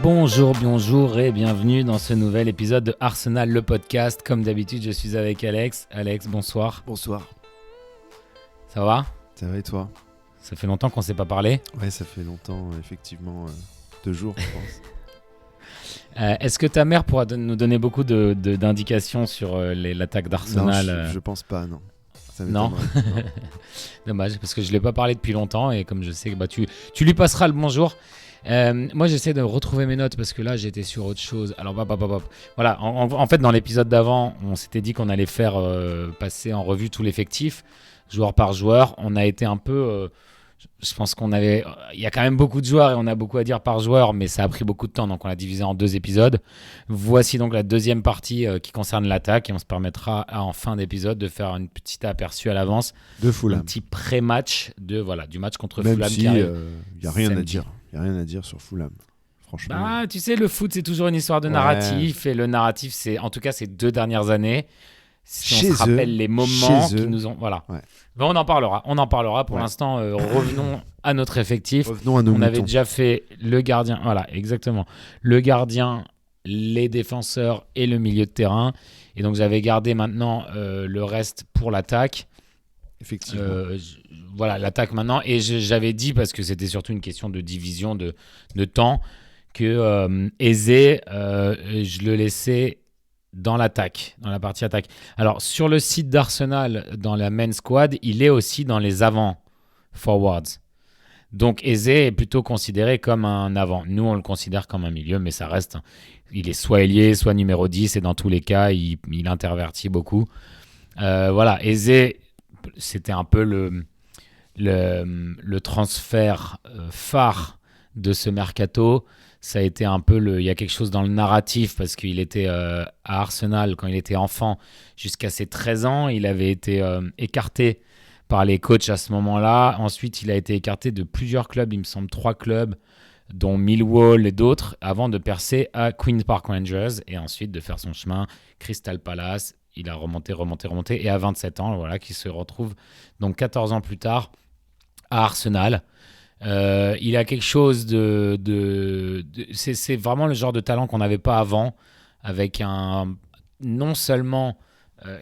Bonjour et bienvenue dans ce nouvel épisode de Arsenal, le podcast. Comme d'habitude, je suis avec Alex. Alex, bonsoir. Bonsoir. Ça va ? Ça va et toi ? Ça fait longtemps qu'on ne s'est pas parlé. Ouais, ça fait longtemps, effectivement. 2 jours, je pense. Est-ce que ta mère pourra nous donner beaucoup d'indications sur l'attaque d'Arsenal ? Non, je pense pas, non. Ça Non. m'étonnerait. Non. Dommage, parce que je ne l'ai pas parlé depuis longtemps et comme je sais que tu lui passeras le bonjour. Moi, j'essaie de retrouver mes notes parce que là, j'étais sur autre chose. Alors, voilà. En fait, dans l'épisode d'avant, on s'était dit qu'on allait faire passer en revue tout l'effectif, joueur par joueur. On a été un peu. Je pense il y a quand même beaucoup de joueurs et on a beaucoup à dire par joueur, mais ça a pris beaucoup de temps, donc on l'a divisé en 2 épisodes. Voici donc la deuxième partie qui concerne l'attaque et on se permettra en fin d'épisode de faire une petite aperçu à l'avance De Fulham. un petit pré-match du match contre Même Fulham si qui arrive. il n'y a rien à samedi. dire. Il n'y a rien à dire sur Fulham. Franchement. Bah, tu sais, le foot, c'est toujours une histoire de narratif. Et le narratif, c'est en tout cas ces 2 dernières années. Si Chez on se rappelle eux, les moments chez qui eux. nous ont. Voilà. Ouais. Mais on en parlera. Pour Ouais. l'instant, revenons à notre effectif. Revenons à nos On avait moutons. déjà fait le gardien. Voilà, exactement. Le gardien, les défenseurs et le milieu de terrain. Et donc, j'avais gardé maintenant le reste pour l'attaque. Effectivement. Voilà, l'attaque maintenant. Et j'avais dit, parce que c'était surtout une question de division de temps, que Eze, je le laissais dans l'attaque, dans la partie attaque. Alors, sur le site d'Arsenal, dans la main squad, il est aussi dans les avant forwards. Donc, Eze est plutôt considéré comme un avant. Nous, on le considère comme un milieu, mais ça reste. Il est soit ailier, soit numéro 10, et dans tous les cas, il intervertit beaucoup. Voilà, Eze, c'était un peu le transfert phare de ce mercato. Ça a été un peu il y a quelque chose dans le narratif parce qu'il était à Arsenal quand il était enfant jusqu'à ses 13 ans. Il avait été écarté par les coachs à ce moment-là. Ensuite, il a été écarté de plusieurs clubs, il me semble 3 clubs, dont Millwall et d'autres, avant de percer à Queen's Park Rangers et ensuite de faire son chemin Crystal Palace. Il a remonté et à 27 ans, voilà, qu'il se retrouve donc 14 ans plus tard à Arsenal. Il a quelque chose c'est vraiment le genre de talent qu'on n'avait pas avant, avec non seulement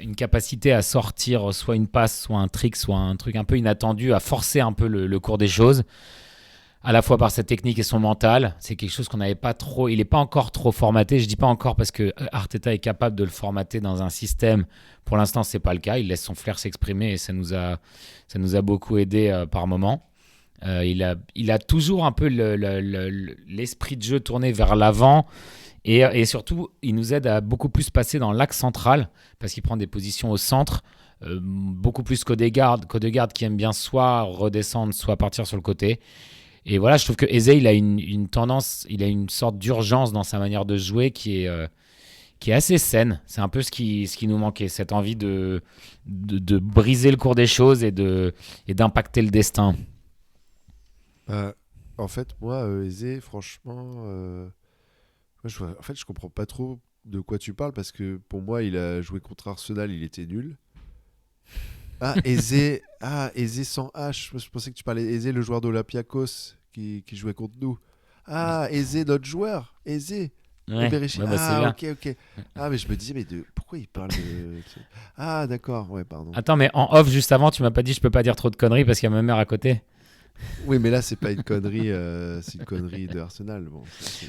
une capacité à sortir soit une passe, soit un trick, soit un truc un peu inattendu, à forcer un peu le cours des choses, à la fois par sa technique et son mental. C'est quelque chose qu'on n'avait pas trop. Il n'est pas encore trop formaté. Je dis pas encore parce que Arteta est capable de le formater dans un système. Pour l'instant, c'est pas le cas. Il laisse son flair s'exprimer et ça nous a beaucoup aidé par moments. Il a toujours un peu l'esprit de jeu tourné vers l'avant et surtout, il nous aide à beaucoup plus passer dans l'axe central parce qu'il prend des positions au centre, beaucoup plus qu'Odegaard qui aime bien soit redescendre, soit partir sur le côté. Et voilà, je trouve que Eze, il a une tendance, il a une sorte d'urgence dans sa manière de jouer qui est assez saine. C'est un peu ce qui nous manquait, cette envie de briser le cours des choses et d'impacter le destin. En fait, moi, Eze, franchement, je comprends pas trop de quoi tu parles parce que pour moi, il a joué contre Arsenal, il était nul. Eze sans H. Je pensais que tu parlais Eze, le joueur d'Olympiakos qui jouait contre nous. Eze, notre joueur. Eze. Ouais, Berechi. c'est bien. Ok. Mais je me disais, pourquoi il parle de. D'accord, ouais, pardon. Attends, mais en off, juste avant, tu m'as pas dit je peux pas dire trop de conneries parce qu'il y a ma mère à côté. Oui, mais là, c'est pas une connerie, c'est une connerie de Arsenal. Bon,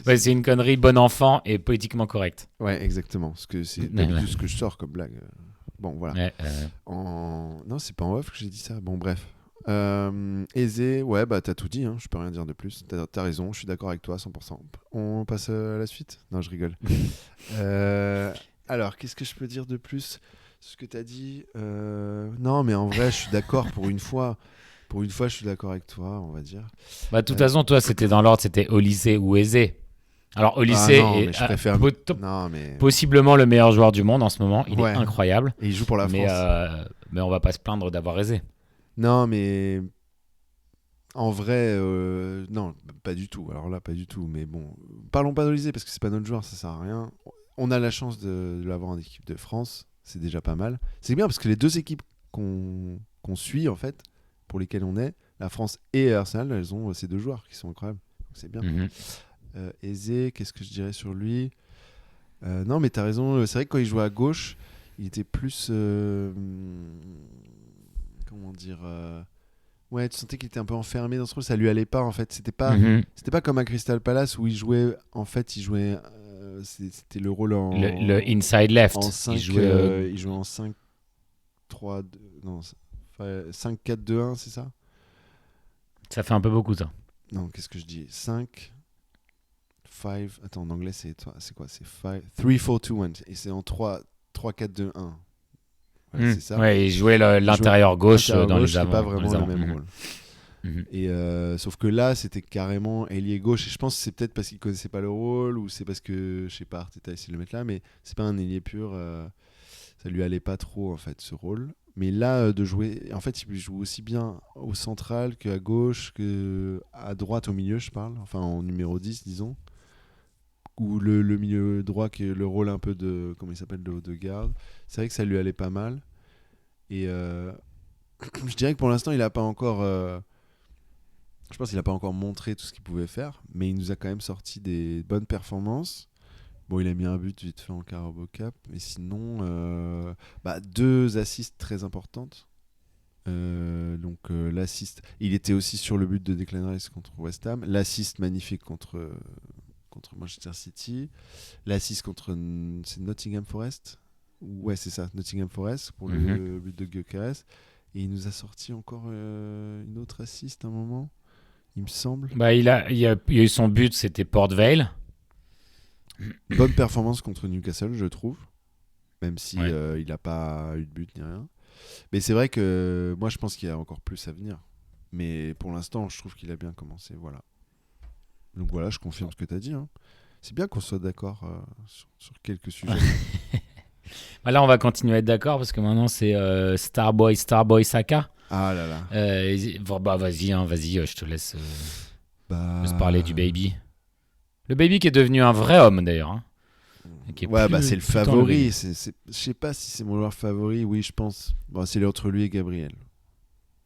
C'est une connerie bon enfant et politiquement correcte. Ouais, exactement. Parce que c'est d'habitude ce que je sors comme blague. Bon, voilà. Non, c'est pas en off que j'ai dit ça. Bon, bref. Eze, ouais, bah t'as tout dit, hein. Je peux rien dire de plus. T'as raison, je suis d'accord avec toi, 100%. On passe à la suite ? Non, je rigole. Alors, qu'est-ce que je peux dire de plus ? Ce que t'as dit. Non, mais en vrai, je suis d'accord pour une fois. Pour une fois, je suis d'accord avec toi, on va dire. De toute façon, toi, c'était dans l'ordre, c'était Olise ou Eze. Alors, Olise est je préfère... possiblement le meilleur joueur du monde en ce moment. Il est ouais. incroyable. Et il joue pour la France. Mais on va pas se plaindre d'avoir Eze. Non, mais en vrai, non, pas du tout. Alors là, pas du tout. Mais bon, parlons pas d'Olise parce que c'est pas notre joueur, ça sert à rien. On a la chance de l'avoir en équipe de France, c'est déjà pas mal. C'est bien parce que les 2 équipes qu'on suit, en fait, pour lesquelles on est, la France et Arsenal, elles ont ces 2 joueurs qui sont incroyables. Donc c'est bien. Eze, qu'est-ce que je dirais sur lui? Non, mais t'as raison. C'est vrai que quand il jouait à gauche, il était plus. Comment dire Ouais, tu sentais qu'il était un peu enfermé dans ce rôle. Ça lui allait pas en fait. C'était pas comme à Crystal Palace où il jouait. En fait, il jouait. C'était le rôle Le inside left. en 5. Il jouait en 5-3-2. Non, 5-4-2-1, c'est ça? Ça fait un peu beaucoup, ça. Non, qu'est-ce que je dis? 5. 5. Attends, en anglais, c'est quoi? C'est 5. 3-4-2-1. Et c'est en 3-4-2-1. Ouais, c'est ça. Ouais, il jouait l'intérieur gauche dans les avant. C'est pas vraiment le même Mhm. rôle. Mhm. Et sauf que là, c'était carrément ailier gauche. Et je pense que c'est peut-être parce qu'il connaissait pas le rôle ou c'est parce que, je sais pas, Arteta a essayé de le mettre là, mais c'est pas un ailier pur. Ça lui allait pas trop en fait ce rôle. Mais là, de jouer, en fait, il joue aussi bien au central qu'à gauche, que à droite, au milieu, je parle. Enfin, en numéro 10, disons. Ou le milieu droit qui est le rôle un peu de, comment il s'appelle, de garde. C'est vrai que ça lui allait pas mal. Et je dirais que pour l'instant, il a pas encore. Je pense qu'il n'a pas encore montré tout ce qu'il pouvait faire, mais il nous a quand même sorti des bonnes performances. Bon, il a mis un but vite fait en Carabao Cup, mais sinon, 2 assists très importantes. Donc l'assist, il était aussi sur le but de Declan Rice contre West Ham, l'assist magnifique contre Manchester City, l'assist contre c'est Nottingham Forest. Ouais, c'est ça, Nottingham Forest pour le but de Gyökeres. Et il nous a sorti encore une autre assist à un moment, il me semble. Il a eu son but, c'était Port Vale. Bonne performance contre Newcastle, je trouve, même si il n'a pas eu de but ni rien. Mais c'est vrai que moi, je pense qu'il y a encore plus à venir. Mais pour l'instant, je trouve qu'il a bien commencé. Voilà. Donc voilà, je confirme ce que tu as dit. Hein. C'est bien qu'on soit d'accord sur quelques sujets. Là, on va continuer à être d'accord parce que maintenant, c'est Starboy Saka. Ah là là. Vas-y, je te laisse se parler du baby. Le baby qui est devenu un vrai homme d'ailleurs. Hein. C'est le favori. Je sais pas si c'est mon joueur favori. Oui, je pense. Bon, c'est entre lui et Gabriel.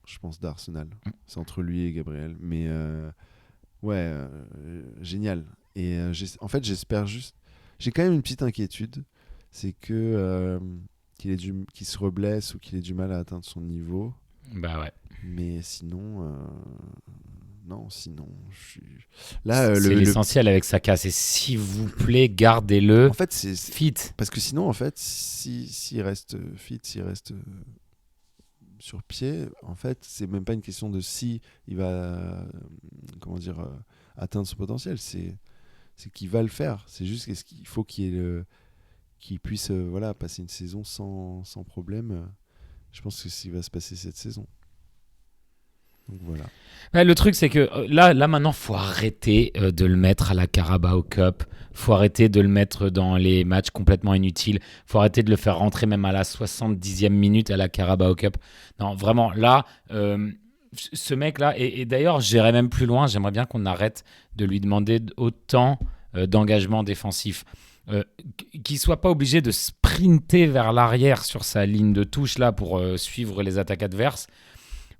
Je pense d'Arsenal. C'est entre lui et Gabriel. Mais génial. Et en fait, j'espère juste. J'ai quand même une petite inquiétude. C'est que qu'il se reblesse ou qu'il ait du mal à atteindre son niveau. Bah ouais. Mais sinon. Non, sinon, là, c'est l'essentiel avec Saka, c'est s'il vous plaît, gardez-le. En fait, c'est fit. Parce que sinon, en fait, s'il reste fit, s'il reste sur pied, en fait, c'est même pas une question de si il va, atteindre son potentiel. C'est qu'il va le faire. C'est juste qu'il faut qu'il puisse, passer une saison sans problème. Je pense que c'est ce qui va se passer cette saison. Donc voilà. Le truc, c'est que là maintenant, faut arrêter de le mettre à la Carabao Cup. Faut arrêter de le mettre dans les matchs complètement inutiles. Faut arrêter de le faire rentrer même à la 70e minute à la Carabao Cup. Non, vraiment, là, ce mec-là, et d'ailleurs, j'irais même plus loin. J'aimerais bien qu'on arrête de lui demander autant d'engagement défensif. Qu'il soit pas obligé de sprinter vers l'arrière sur sa ligne de touche là pour suivre les attaques adverses.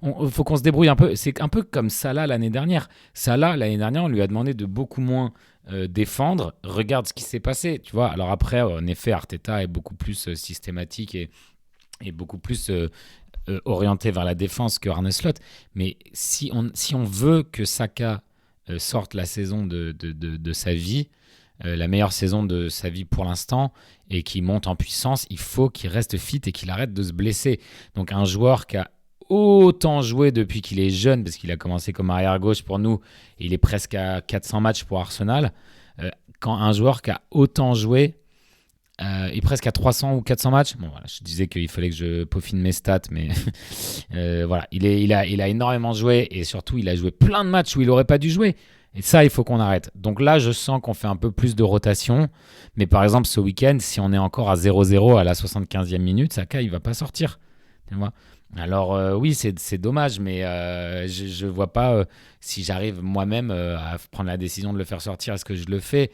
Il faut qu'on se débrouille un peu. C'est un peu comme Salah l'année dernière. Salah, l'année dernière, on lui a demandé de beaucoup moins défendre. Regarde ce qui s'est passé. Tu vois. Alors après, en effet, Arteta est beaucoup plus systématique et beaucoup plus orienté vers la défense que Arne Slot. Mais si on veut que Saka sorte la saison de sa vie, la meilleure saison de sa vie pour l'instant, et qu'il monte en puissance, il faut qu'il reste fit et qu'il arrête de se blesser. Donc un joueur qui a autant joué depuis qu'il est jeune, parce qu'il a commencé comme arrière-gauche pour nous, et il est presque à 400 matchs pour Arsenal. Quand un joueur qui a autant joué, est presque à 300 ou 400 matchs, bon, voilà, je disais qu'il fallait que je peaufine mes stats, mais voilà, il a énormément joué, et surtout, il a joué plein de matchs où il n'aurait pas dû jouer. Et ça, il faut qu'on arrête. Donc là, je sens qu'on fait un peu plus de rotation, mais par exemple, ce week-end, si on est encore à 0-0 à la 75e minute, Saka, il ne va pas sortir. Tu vois ? Alors oui, c'est dommage, mais je ne vois pas si j'arrive moi-même à prendre la décision de le faire sortir, est-ce que je le fais ?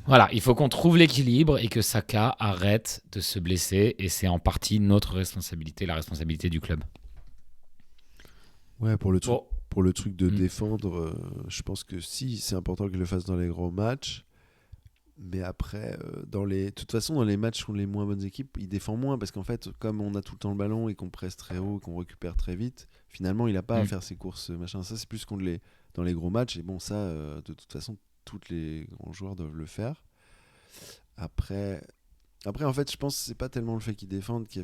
Voilà, il faut qu'on trouve l'équilibre et que Saka arrête de se blesser, et c'est en partie notre responsabilité, la responsabilité du club. Ouais, pour pour le truc de Mm. défendre, je pense que si, c'est important qu'il le fasse dans les gros matchs. Mais après, de toute façon, dans les matchs où les moins bonnes équipes, il défend moins parce qu'en fait, comme on a tout le temps le ballon et qu'on presse très haut et qu'on récupère très vite, finalement, il n'a pas à Mm. faire ses courses, machin. Ça, c'est plus dans les gros matchs. Et bon, ça, de toute façon, tous les grands joueurs doivent le faire. Après, en fait, je pense que c'est pas tellement le fait qu'il défende qu'il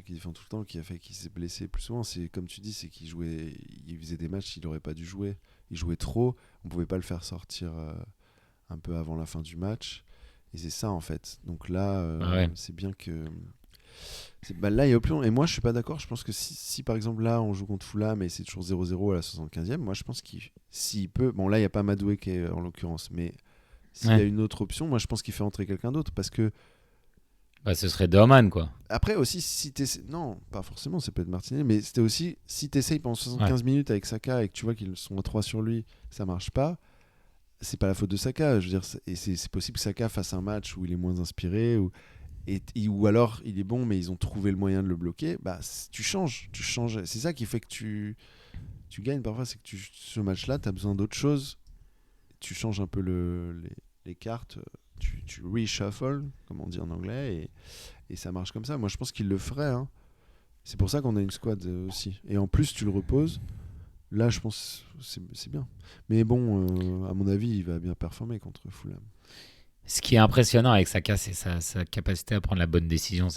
défend tout le temps qui a fait qu'il s'est blessé plus souvent. C'est comme tu dis, c'est il faisait des matchs qu'il aurait pas dû jouer. Il jouait trop. On pouvait pas le faire sortir un peu avant la fin du match. Et c'est ça en fait. Donc là, Ouais. c'est bien que là il y a plus. Et moi, je suis pas d'accord. Je pense que si par exemple là on joue contre Fulham et c'est toujours 0-0 à la 75e, moi je pense qu'il s'il peut. Bon là, il y a pas Madoué qui est en l'occurrence, mais s'il y a Ouais. une autre option, moi je pense qu'il fait entrer quelqu'un d'autre parce que Bah, ce serait Doman, quoi. après aussi, si t'essaies... Non, pas forcément, ça peut être Martinelli, mais c'était aussi, si t'essayes pendant Ouais. 75 minutes avec Saka et que tu vois qu'ils sont à 3 sur lui, ça marche pas, c'est pas la faute de Saka. Je veux dire, et c'est possible que Saka fasse un match où il est moins inspiré, ou alors il est bon, mais ils ont trouvé le moyen de le bloquer. Bah, tu changes. C'est ça qui fait que tu gagnes parfois, c'est que ce match-là, tu as besoin d'autre chose. Tu changes un peu les cartes, tu reshuffle, comme on dit en anglais, et ça marche comme ça. Moi, je pense qu'il le ferait. Hein. C'est pour ça qu'on a une squad aussi. Et en plus, tu le reposes. Là, je pense que c'est bien. Mais bon, à mon avis, il va bien performer contre Fulham. Ce qui est impressionnant avec Saka, c'est sa capacité à prendre la bonne décision.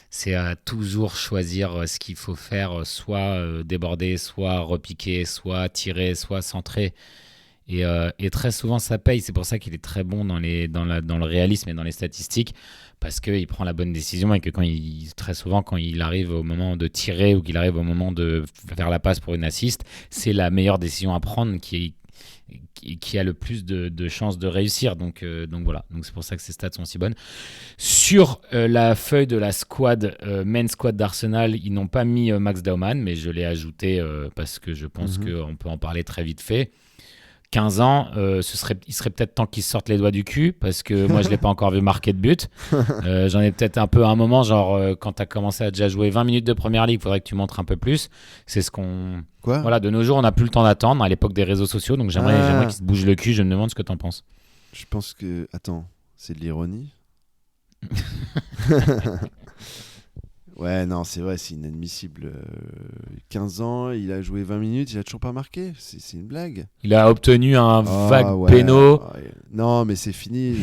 C'est à toujours choisir ce qu'il faut faire, soit déborder, soit repiquer, soit tirer, soit centrer. Et très souvent, ça paye. C'est pour ça qu'il est très bon dans le réalisme et dans les statistiques, parce qu'il prend la bonne décision et que très souvent, quand il arrive au moment de tirer ou qu'il arrive au moment de faire la passe pour une assist, c'est la meilleure décision à prendre qui a le plus de chances de réussir. Donc voilà, donc c'est pour ça que ces stats sont si bonnes. Sur la feuille de la squad, main squad d'Arsenal, ils n'ont pas mis Max Dauman, mais je l'ai ajouté parce que je pense qu'on peut en parler très vite fait. 15 ans, il serait peut-être temps qu'il sorte les doigts du cul, parce que moi je ne l'ai pas encore vu marquer de but. J'en ai peut-être un peu à un moment, genre quand tu as commencé à déjà jouer 20 minutes de première ligue, il faudrait que tu montres un peu plus. C'est ce qu'on... Quoi ? Voilà, de nos jours, on n'a plus le temps d'attendre à l'époque des réseaux sociaux, donc j'aimerais qu'il se bouge le cul. Je me demande ce que tu en penses. Je pense que... Attends, c'est de l'ironie. Ouais, non, c'est vrai, c'est inadmissible. 15 ans, il a joué 20 minutes, il a toujours pas marqué. C'est une blague. Il a obtenu un vague ouais, péno. ouais. Non, mais c'est fini.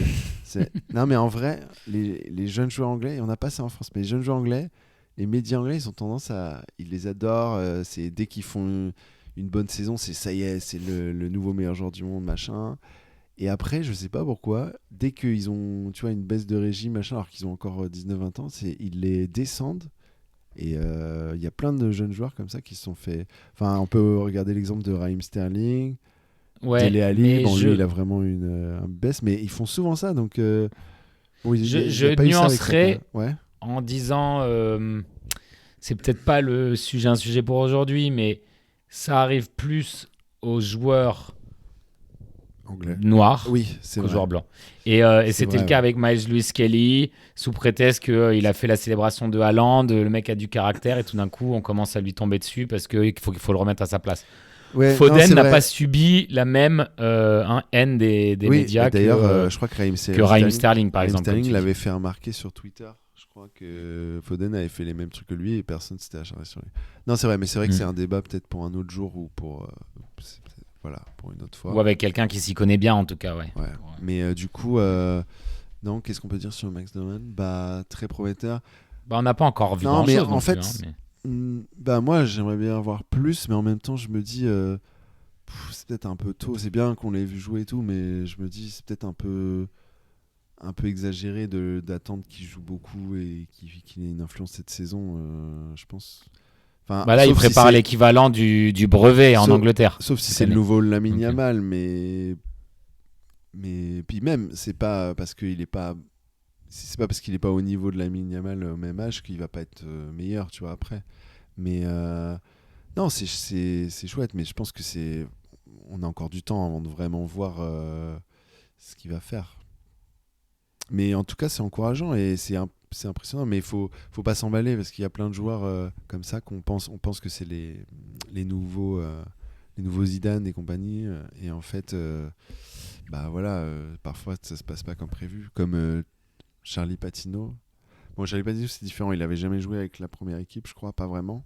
Non, mais en vrai, les jeunes joueurs anglais, on n'a pas ça en France, mais les jeunes joueurs anglais, les médias anglais, ils ont tendance à... Ils les adorent. C'est dès qu'ils font une bonne saison, ça y est, c'est le nouveau meilleur joueur du monde, machin. Et après, je sais pas pourquoi, dès qu'ils ont, tu vois, une baisse de régime, machin, alors qu'ils ont encore 19-20 ans, ils les descendent. Et il y a plein de jeunes joueurs comme ça qui se sont fait... Enfin, on peut regarder l'exemple de Raheem Sterling, Ouais, Dele Alli. mais Bon, lui, il a vraiment une baisse, mais ils font souvent ça. Donc, bon, il y je a pas eu ça avec nuancerais Saka. Ouais. en disant, c'est peut-être pas un sujet pour aujourd'hui, mais ça arrive plus aux joueurs Anglais. noirs Oui, c'est qu'aux vrai. joueurs blancs. Et C'est c'était vrai, le cas ouais. avec Miles Lewis Kelly, sous prétexte qu'il a fait la célébration de Haaland, le mec a du caractère, et tout d'un coup, on commence à lui tomber dessus parce qu'il faut le remettre à sa place. Ouais, non, Foden c'est n'a vrai. pas subi la même haine des Oui, médias et d'ailleurs, je crois que Raheem Sterling, par Raheem exemple. comme Sterling tu dis. l'avait fait remarquer sur Twitter. Je crois que Foden avait fait les mêmes trucs que lui et personne s'était acharné sur lui. Non, c'est vrai, mais c'est vrai que c'est un débat peut-être pour un autre jour ou pour voilà, pour une autre fois. Ou avec quelqu'un qui s'y connaît bien, en tout cas, ouais. Ouais. Mais du coup, non, qu'est-ce qu'on peut dire sur Max Doman ? Bah, très prometteur. Bah, on n'a pas encore vu Non, mais grand-chose en non fait, plus. Hein, bah moi, j'aimerais bien avoir plus, mais en même temps, je me dis, c'est peut-être un peu tôt. C'est bien qu'on l'ait vu jouer et tout, mais je me dis, c'est peut-être un peu exagéré d'attendre qu'il joue beaucoup et qu'il ait une influence cette saison, je pense. Enfin, Bah là, il sauf si prépare c'est- l'équivalent du brevet en sauf- Angleterre. Sauf si cette c'est le année. nouveau Lamine Donc, Yamal, mais puis même, c'est pas parce qu'il est pas au niveau de Lamine Yamal au même âge qu'il va pas être meilleur, tu vois, après. Mais non, c'est chouette, mais je pense que on a encore du temps avant de vraiment voir ce qu'il va faire. Mais en tout cas, c'est encourageant et c'est impressionnant, mais il faut pas s'emballer parce qu'il y a plein de joueurs comme ça on pense que c'est les nouveaux les nouveaux Zidane et compagnie. Et en fait, voilà, parfois ça se passe pas comme prévu. Comme Charlie Patino. Bon, Charlie Patino, c'est différent. Il avait jamais joué avec la première équipe, je crois, pas vraiment.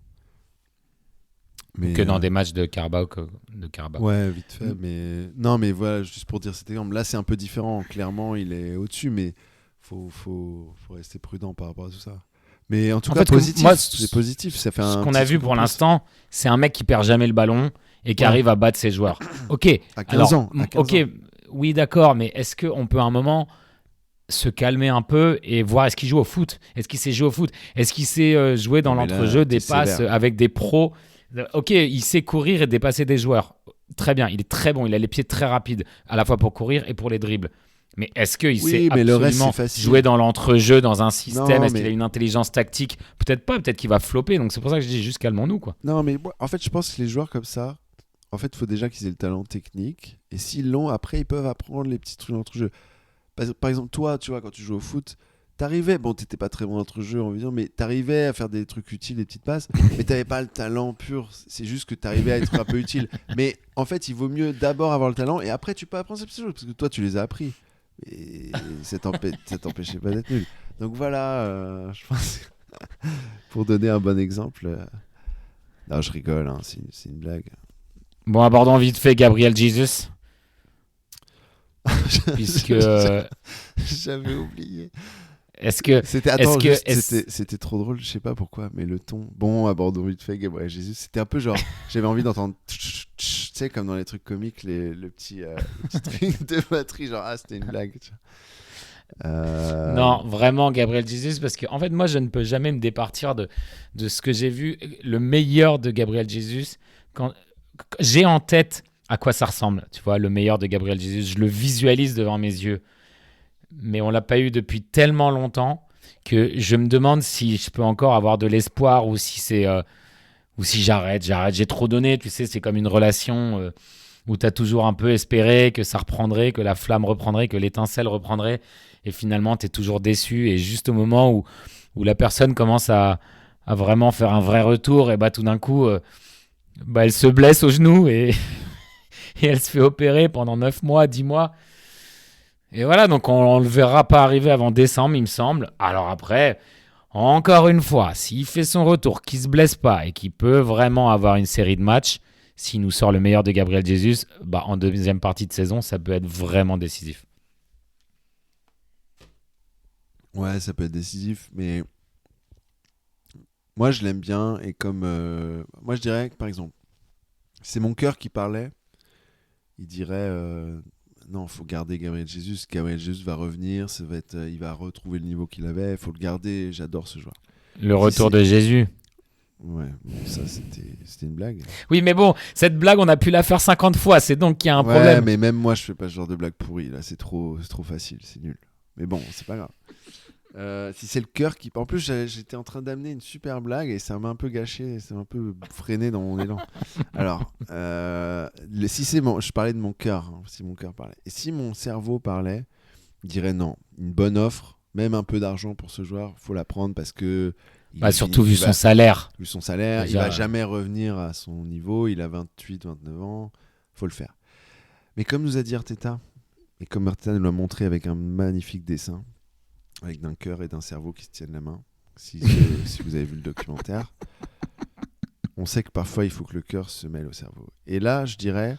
Mais, Que dans des matchs de Carabao. De Carabao. ouais, vite fait. Mais non, mais voilà, juste pour dire cet exemple. Là, c'est un peu différent. Clairement, il est au-dessus, mais faut rester prudent par rapport à tout ça. Mais en tout cas, positif. Moi, C'est positif. Ça fait ce un qu'on petit a vu truc en pour plus. l'instant, c'est un mec qui perd jamais le ballon et qui Ouais. arrive à battre ses joueurs. Ok. À 15 ans. À 15 ok. ans. Oui, d'accord, mais est-ce qu'on peut à un moment se calmer un peu et voir est-ce qu'il joue au foot? Est-ce qu'il sait jouer au foot? Est-ce qu'il sait jouer dans Non, mais là, l'entrejeu des t'es passes sévère. avec des pros? Ok, il sait courir et dépasser des joueurs. Très bien, il est très bon, il a les pieds très rapides, à la fois pour courir et pour les dribbles. Mais est-ce qu'il sait Oui, mais le reste, absolument c'est facile. jouer dans l'entrejeu, dans un système? Non, Est-ce qu'il mais- a une intelligence tactique? Peut-être pas, peut-être qu'il va flopper. Donc c'est pour ça que je dis juste calmons-nous, quoi. Non, mais en fait, je pense que les joueurs comme ça, en fait, il faut déjà qu'ils aient le talent technique. Et s'ils l'ont, après, ils peuvent apprendre les petits trucs d'entrejeu. Par exemple, toi, tu vois, quand tu joues au foot, t'arrivais, bon, t'étais pas très bon d'entrejeu en vision, mais t'arrivais à faire des trucs utiles, des petites passes, mais t'avais pas le talent pur. C'est juste que t'arrivais à être un peu utile. Mais en fait, il vaut mieux d'abord avoir le talent et après, tu peux apprendre ces petites choses parce que toi, tu les as appris. Et ça t'empêchait pas d'être nul. Donc voilà, je pense que pour donner un bon exemple. Non, je rigole, hein, c'est une blague. Bon, abordons vite fait Gabriel Jesus. Puisque. J'avais oublié. Est-ce que. Attends, que- juste, est-ce- c'était trop drôle, je sais pas pourquoi, mais le ton. Bon, abordons vite fait Gabriel Jesus. C'était un peu genre, j'avais envie d'entendre, tu sais, comme dans les trucs comiques, le petit truc de batterie, genre, ah, c'était une blague. Tu vois. Non, vraiment Gabriel Jesus, parce que en fait, moi, je ne peux jamais me départir de ce que j'ai vu. Le meilleur de Gabriel Jesus, quand j'ai en tête à quoi ça ressemble, tu vois, le meilleur de Gabriel Jesus, je le visualise devant mes yeux. Mais on l'a pas eu depuis tellement longtemps que je me demande si je peux encore avoir de l'espoir ou si c'est ou si j'arrête. J'ai trop donné, tu sais, c'est comme une relation où tu as toujours un peu espéré que ça reprendrait, que la flamme reprendrait, que l'étincelle reprendrait. Et finalement, tu es toujours déçu. Et juste au moment où la personne commence à vraiment faire un vrai retour, et bah tout d'un coup, elle se blesse au genou et, et elle se fait opérer pendant 9 mois, 10 mois. Et voilà, donc on le verra pas arriver avant décembre, il me semble. Alors après, encore une fois, s'il fait son retour, qu'il se blesse pas et qu'il peut vraiment avoir une série de matchs, s'il nous sort le meilleur de Gabriel Jesus, en deuxième partie de saison, ça peut être vraiment décisif. Ouais, ça peut être décisif, mais moi, je l'aime bien. Et comme. Moi, je dirais que, par exemple, c'est mon cœur qui parlait. Il dirait non, faut garder Gabriel Jesus. Gabriel Jesus va revenir, il va retrouver le niveau qu'il avait. Il faut le garder. J'adore ce joueur. Le retour de Jésus. Ouais, bon, ça c'était une blague. Oui, mais bon, cette blague, on a pu la faire 50 fois. C'est donc qu'il y a un Ouais, problème. mais même moi, je fais pas ce genre de blague pourrie. Là, c'est trop facile, c'est nul. Mais bon, c'est pas grave. Si c'est le cœur qui. En plus, j'étais en train d'amener une super blague et ça m'a un peu gâché, ça m'a un peu freiné dans mon élan. Alors, si c'est je parlais de mon cœur, hein, si mon cœur parlait. Et si mon cerveau parlait, il dirait non, une bonne offre, même un peu d'argent pour ce joueur, faut la prendre parce que. Surtout vu son salaire. Vu son salaire, Déjà, il va jamais revenir à son niveau. Il a 28, 29 ans, faut le faire. Mais comme nous a dit Arteta, et comme Arteta nous l'a montré avec un magnifique dessin, avec d'un cœur et d'un cerveau qui se tiennent la main, si vous avez vu le documentaire, on sait que parfois il faut que le cœur se mêle au cerveau. Et là, je dirais,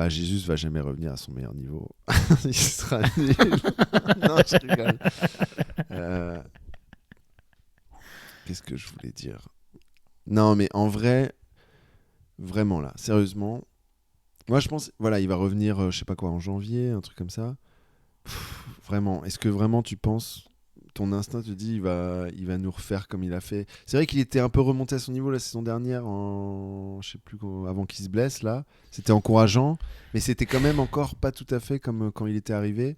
Jésus va jamais revenir à son meilleur niveau. Il sera nul. Non, je rigole. Qu'est-ce que je voulais dire ? Non, mais en vrai, vraiment là, sérieusement, moi je pense, voilà, il va revenir, je sais pas quoi, en janvier, un truc comme ça. Vraiment, est-ce que vraiment tu penses, ton instinct te dit, il va nous refaire comme il a fait ? C'est vrai qu'il était un peu remonté à son niveau la saison dernière, je sais plus, avant qu'il se blesse là. C'était encourageant, mais c'était quand même encore pas tout à fait comme quand il était arrivé.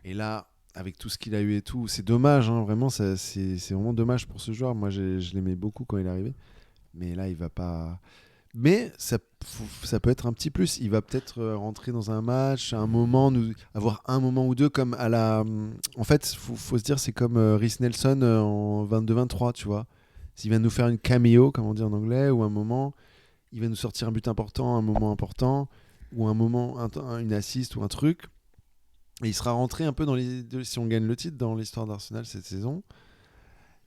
Et là, avec tout ce qu'il a eu et tout, c'est dommage, hein, vraiment, c'est vraiment dommage pour ce joueur. Moi, je l'aimais beaucoup quand il est arrivé, mais là, il va pas. Mais ça peut être un petit plus. Il va peut-être rentrer dans un match, à un moment, avoir un moment ou deux comme à la. En fait, faut se dire, c'est comme Rhys Nelson en 22-23, tu vois. S'il vient nous faire une cameo, comme on dit en anglais, ou un moment, il va nous sortir un but important, un moment important, ou une assist ou un truc. Et il sera rentré un peu si on gagne le titre, dans l'histoire d'Arsenal cette saison.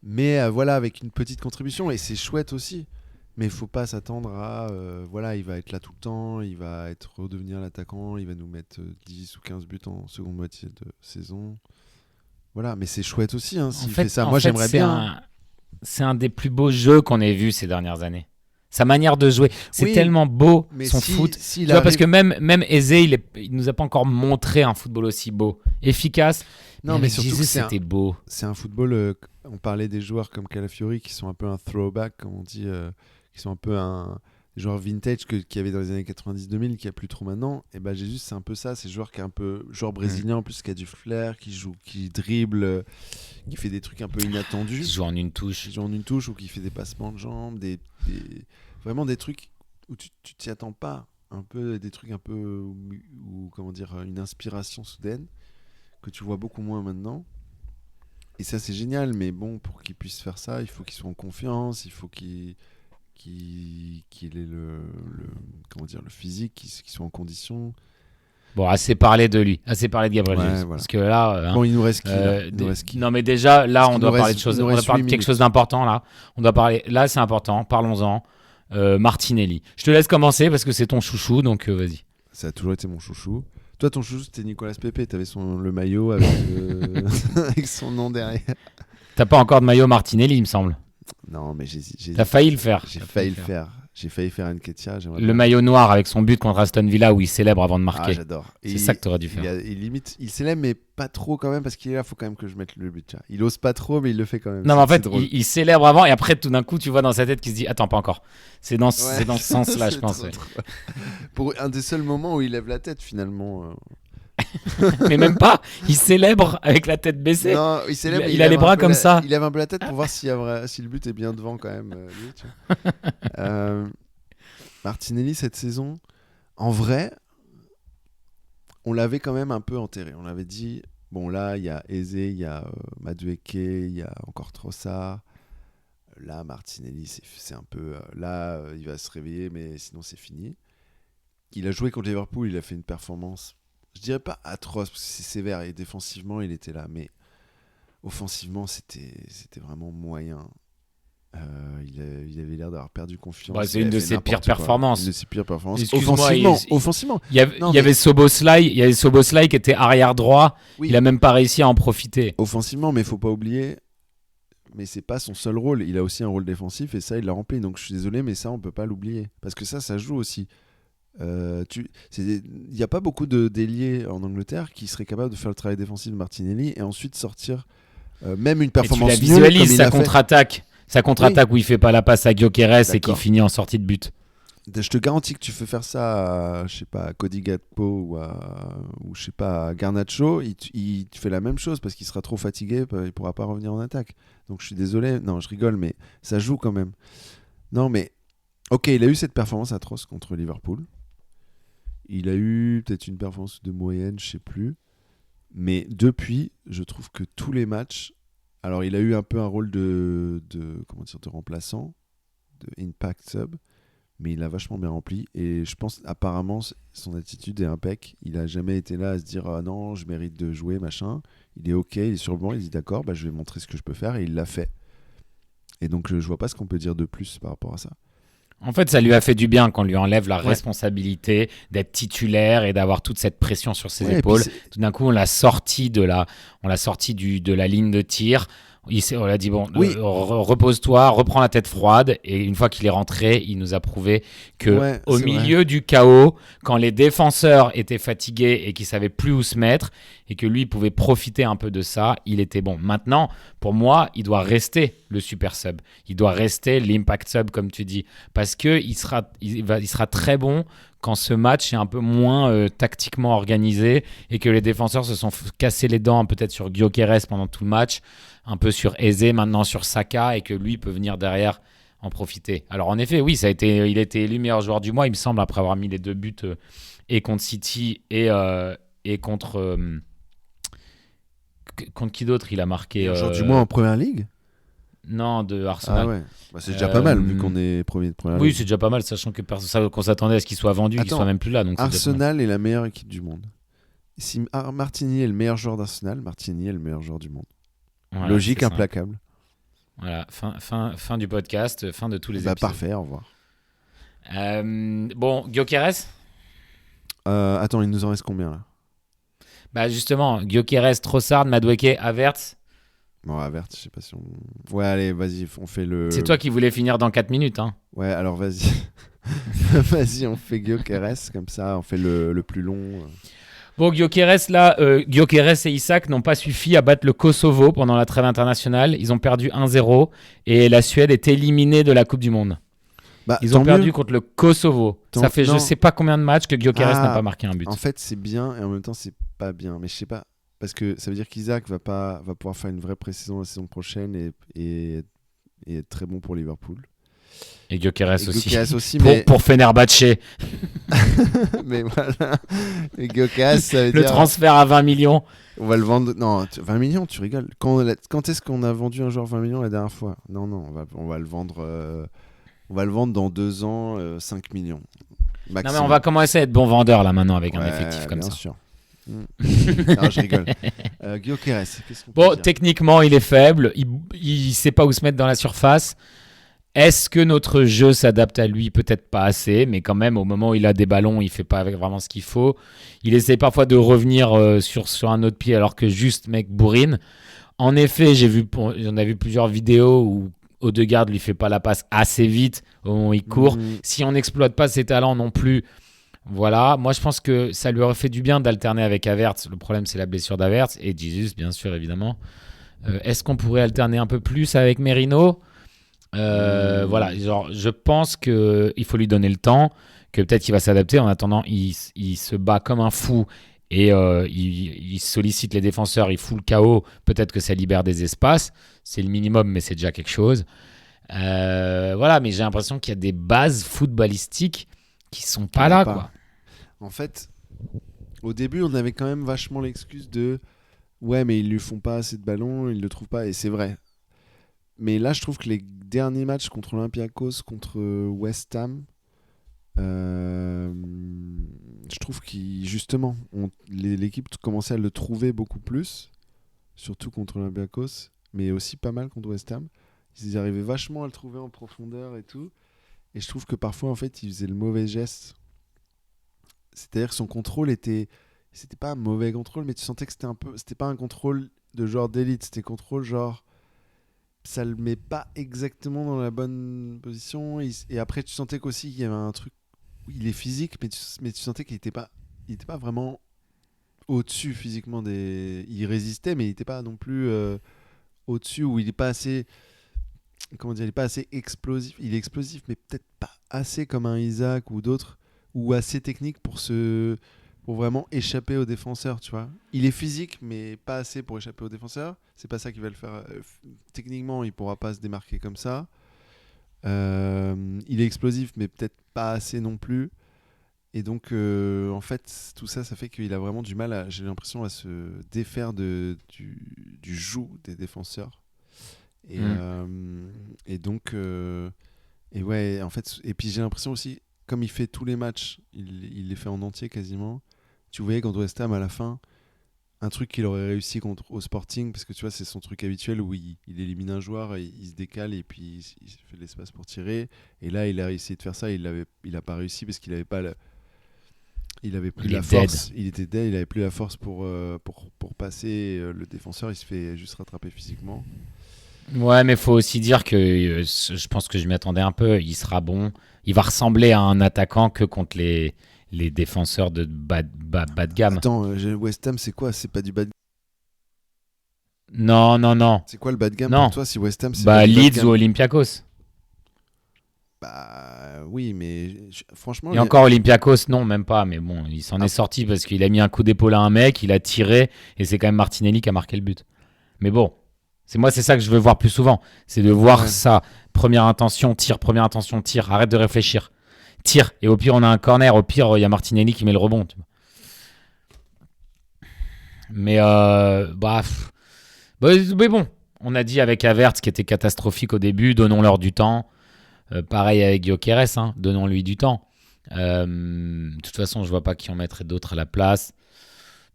Mais voilà, avec une petite contribution, et c'est chouette aussi. Mais il faut pas s'attendre à... voilà, il va être là tout le temps, il va redevenir l'attaquant, il va nous mettre 10 ou 15 buts en seconde moitié de saison. Voilà, mais c'est chouette aussi s'il fait ça. Moi, j'aimerais bien... C'est un des plus beaux jeux qu'on ait vu ces dernières années. Sa manière de jouer, c'est tellement beau, son foot. Tu vois, parce que même Eze, il nous a pas encore montré un football aussi beau, efficace. Non, mais surtout Jesus, c'était beau. C'est un football. On parlait des joueurs comme Calafiori qui sont un peu un throwback, comme on dit, qui sont un peu des joueurs vintage qu'il y avait dans les années 90-2000, qui a plus trop maintenant. Et ben Jesus, c'est un peu ça. C'est joueur qui est un peu joueur brésilien en plus, qui a du flair, qui joue, qui dribble, qui fait des trucs un peu inattendus. Qui joue en une touche. Qui joue en une touche ou qui fait des passements de jambes, vraiment des trucs où tu t'y attends pas. Un peu des trucs un peu ou comment dire, une inspiration soudaine que tu vois beaucoup moins maintenant. Et ça, c'est génial, mais bon, pour qu'il puisse faire ça, il faut qu'il soit en confiance, il faut qu'il ait le physique, qu'il soit en condition. Bon, assez parlé de lui, assez parlé de Gabriel Jesus. Voilà. Parce que là... bon, il nous reste qui Non, mais déjà, là, on doit parler de choses. On doit parler de quelque chose d'important, là. On doit parler... Là, c'est important, parlons-en. Martinelli. Je te laisse commencer parce que c'est ton chouchou, donc vas-y. Ça a toujours été mon chouchou. Toi, ton chouchou, c'était Nicolas Pepe. T'avais le maillot avec, avec son nom derrière. T'as pas encore de maillot Martinelli, il me semble. Non, mais t'as failli le faire. J'ai failli le faire. J'ai failli faire Nketiah. Le maillot noir avec son but contre Aston Villa où il célèbre avant de marquer. Ah, j'adore. C'est ça que t'aurais dû faire. Il célèbre, mais pas trop quand même, parce qu'il est là, faut quand même que je mette le but. Tiens. Il ose pas trop, mais il le fait quand même. Non, mais en fait, il célèbre avant, et après, tout d'un coup, tu vois dans sa tête qu'il se dit attends, pas encore. C'est dans ce sens-là, je pense. Pour un des seuls moments où il lève la tête, finalement. Mais même pas, il célèbre avec la tête baissée. Non, il célèbre. Il a les bras comme ça. Il lève un peu la tête pour voir si le but est bien devant quand même. Lui, tu vois. Martinelli cette saison, en vrai, on l'avait quand même un peu enterré. On avait dit bon là, il y a Eze, il y a Madueke, il y a encore Trossard. Là, Martinelli, c'est un peu là, il va se réveiller, mais sinon c'est fini. Il a joué contre Liverpool, il a fait une performance. Je dirais pas atroce, parce que c'est sévère, et défensivement, il était là. Mais offensivement, c'était vraiment moyen. Il avait l'air d'avoir perdu confiance. Bah, c'est une de ses pires performances. Une de ses pires performances. Offensivement. Il y avait Szoboszlai qui était arrière droit. Oui. Il a même pas réussi à en profiter. Offensivement, mais il faut pas oublier. Mais c'est pas son seul rôle. Il a aussi un rôle défensif, et ça, il l'a rempli. Donc je suis désolé, mais ça, on peut pas l'oublier. Parce que ça joue aussi. Il n'y a pas beaucoup d'ailiers en Angleterre qui seraient capables de faire le travail défensif de Martinelli et ensuite sortir même une performance nulle. Tu la visualises, sa contre-attaque où il fait pas la passe à Gyökeres et qui finit en sortie de but. Je te garantis que tu fais faire ça à, je sais pas, à Cody Gakpo ou je sais pas, à Garnacho, il fait la même chose parce qu'il sera trop fatigué, il pourra pas revenir en attaque. Donc je suis désolé, non, je rigole, mais ça joue quand même. Non, mais ok, il a eu cette performance atroce contre Liverpool. Il a eu peut-être une performance de moyenne, je sais plus. Mais depuis, je trouve que tous les matchs... Alors, il a eu un peu un rôle de remplaçant, de impact sub, mais il l'a vachement bien rempli. Et je pense, apparemment, son attitude est impec. Il n'a jamais été là à se dire « Ah non, je mérite de jouer, machin ». Il est OK, il est sur le banc, il dit « D'accord, je vais montrer ce que je peux faire ». Et il l'a fait. Et donc, je vois pas ce qu'on peut dire de plus par rapport à ça. En fait, ça lui a fait du bien qu'on lui enlève la responsabilité d'être titulaire et d'avoir toute cette pression sur ses épaules. Tout d'un coup, on l'a sorti de la ligne de tir. On l'a dit, repose-toi, reprends la tête froide. Et une fois qu'il est rentré, il nous a prouvé qu'au milieu du chaos, quand les défenseurs étaient fatigués et qu'ils ne savaient plus où se mettre, et que lui pouvait profiter un peu de ça, il était bon. Maintenant, pour moi, il doit rester le super sub. Il doit rester l'impact sub, comme tu dis. Parce qu'il sera très bon quand ce match est un peu moins tactiquement organisé et que les défenseurs se sont cassés les dents peut-être sur Gyökeres pendant tout le match, un peu sur Eze, maintenant sur Saka, et que lui peut venir derrière en profiter. Alors en effet, oui, il a été élu meilleur joueur du mois, il me semble, après avoir mis les 2 buts et contre City et contre... contre qui d'autre il a marqué joueur du mois en Première Ligue ? Non, de Arsenal. Ah ouais, bah, c'est déjà pas mal vu qu'on est premier de première Oui, ligue. c'est déjà pas mal, sachant que qu'on s'attendait à ce qu'il soit vendu, qu'il Attends, soit même plus là. Donc c'est déjà pas mal. Arsenal est la meilleure équipe du monde. Si Martini est le meilleur joueur d'Arsenal, Martini est le meilleur joueur du monde. Voilà, Logique c'est ça. implacable. Voilà, fin du podcast, fin de tous les Bah épisodes. parfait, au revoir. Bon, Gyökeres. Attends, il nous en reste combien là? Bah justement, Gyökeres, Trossard, Madueke, Havertz. Bon, Havertz, je sais pas si on... Ouais, allez, vas-y, on fait le... C'est toi qui voulais finir dans 4 minutes. Hein. Ouais, alors vas-y. Vas-y, on fait Gyökeres, comme ça, on fait le plus long. Bon, Gyökeres, Gyökeres et Isak n'ont pas suffi à battre le Kosovo pendant la trêve internationale. Ils ont perdu 1-0 et la Suède est éliminée de la Coupe du Monde. Bah, Ils ont tant perdu mieux. contre le Kosovo. Ça fait Non. je sais pas combien de matchs que Gyökeres Ah, n'a pas marqué un but. En fait, c'est bien et en même temps, c'est pas bien. Mais je sais pas. Parce que ça veut dire qu'Isaac va pouvoir faire une vraie pré-saison la saison prochaine et être très bon pour Liverpool. Et Gyökeres aussi. Gyökeres aussi, mais... Pour Fenerbahçe. mais voilà. Et Gyökeres, ça veut Le dire... transfert à 20 millions. On va le vendre... Non, 20 millions, tu rigoles. Quand est-ce qu'on a vendu un joueur 20 millions la dernière fois? Non, on va le vendre... On va le vendre dans 2 ans, 5 millions. Maximum. Non mais on va commencer à être bon vendeur là maintenant avec un Ouais, effectif comme bien ça. sûr. Non, je rigole. Gyökeres, qu'est-ce qu'on peut Bon, dire? techniquement, il est faible. Il sait pas où se mettre dans la surface. Est-ce que notre jeu s'adapte à lui? Peut-être pas assez, mais quand même, au moment où il a des ballons, il fait pas vraiment ce qu'il faut. Il essaie parfois de revenir sur un autre pied alors que juste, mec, bourrine. En effet, on a vu plusieurs vidéos où Odegaard lui fait pas la passe assez vite au moment où il court. Si on n'exploite pas ses talents non plus, voilà. Moi, je pense que ça lui aurait fait du bien d'alterner avec Havertz. Le problème, c'est la blessure d'Havertz et Jesus, bien sûr, évidemment. Est-ce qu'on pourrait alterner un peu plus avec Merino? Voilà, genre, je pense qu'il faut lui donner le temps, que peut-être qu'il va s'adapter. En attendant, il se bat comme un fou et il sollicite les défenseurs, il fout le chaos. Peut-être que ça libère des espaces. C'est le minimum, mais c'est déjà quelque chose. Voilà, mais j'ai l'impression qu'il y a des bases footballistiques qui sont pas là, quoi. En fait, au début, on avait quand même vachement l'excuse de ouais, mais ils lui font pas assez de ballons, ils le trouvent pas, et c'est vrai. Mais là, je trouve que les derniers matchs contre Olympiakos, contre West Ham, je trouve justement, l'équipe commençait à le trouver beaucoup plus, surtout contre Olympiakos, mais aussi pas mal contre West Ham. Ils arrivaient vachement à le trouver en profondeur et tout. Et je trouve que parfois, en fait, il faisait le mauvais geste. C'est-à-dire que son contrôle était... C'était pas un mauvais contrôle, mais tu sentais que c'était pas un contrôle de genre d'élite. C'était un contrôle genre... Ça le met pas exactement dans la bonne position. Et après, tu sentais qu'aussi, il y avait un truc... Il est physique, mais tu sentais qu'il était pas vraiment au-dessus physiquement des... Il résistait, mais il était pas non plus au-dessus, où il est pas assez... Comment dire, il est pas assez explosif. Il est explosif, mais peut-être pas assez comme un Isaac ou d'autres, ou assez technique pour vraiment échapper aux défenseurs, tu vois. Il est physique, mais pas assez pour échapper aux défenseurs. C'est pas ça qui va le faire. Techniquement, il pourra pas se démarquer comme ça. Il est explosif, mais peut-être pas assez non plus. Et donc, en fait, tout ça, ça fait qu'il a vraiment du mal, j'ai l'impression, à se défaire du joug des défenseurs. Et donc, et ouais, en fait, et puis j'ai l'impression aussi, comme il fait tous les matchs, il les fait en entier quasiment. Tu voyais contre West Ham à la fin, un truc qu'il aurait réussi au Sporting, parce que tu vois, c'est son truc habituel où il élimine un joueur, et il se décale et puis il fait de l'espace pour tirer. Et là, il a essayé de faire ça, il a pas réussi parce qu'il avait pas il avait plus la force. Il était dead, il avait plus la force pour passer le défenseur. Il se fait juste rattraper physiquement. Ouais, mais faut aussi dire que je pense que je m'y attendais un peu. Il sera bon. Il va ressembler à un attaquant que contre les défenseurs de bas de gamme. Attends, West Ham, c'est quoi? C'est pas du bas de gamme? Non. C'est quoi le bas de gamme pour toi si West Ham c'est Leeds ou Olympiakos? Bah oui, mais franchement... Et encore Olympiakos, non, même pas. Mais bon, il s'en est sorti parce qu'il a mis un coup d'épaule à un mec, il a tiré, et c'est quand même Martinelli qui a marqué le but. Mais bon... C'est ça que je veux voir plus souvent. C'est de voir ça. Première intention, tir. Arrête de réfléchir. Tire. Et au pire, on a un corner. Au pire, il y a Martinelli qui met le rebond. Tu vois. Mais bon. On a dit avec Havertz qui était catastrophique au début, donnons-leur du temps. Pareil avec Gyökeres, hein, donnons-lui du temps. De toute façon, je vois pas qui en mettrait d'autres à la place.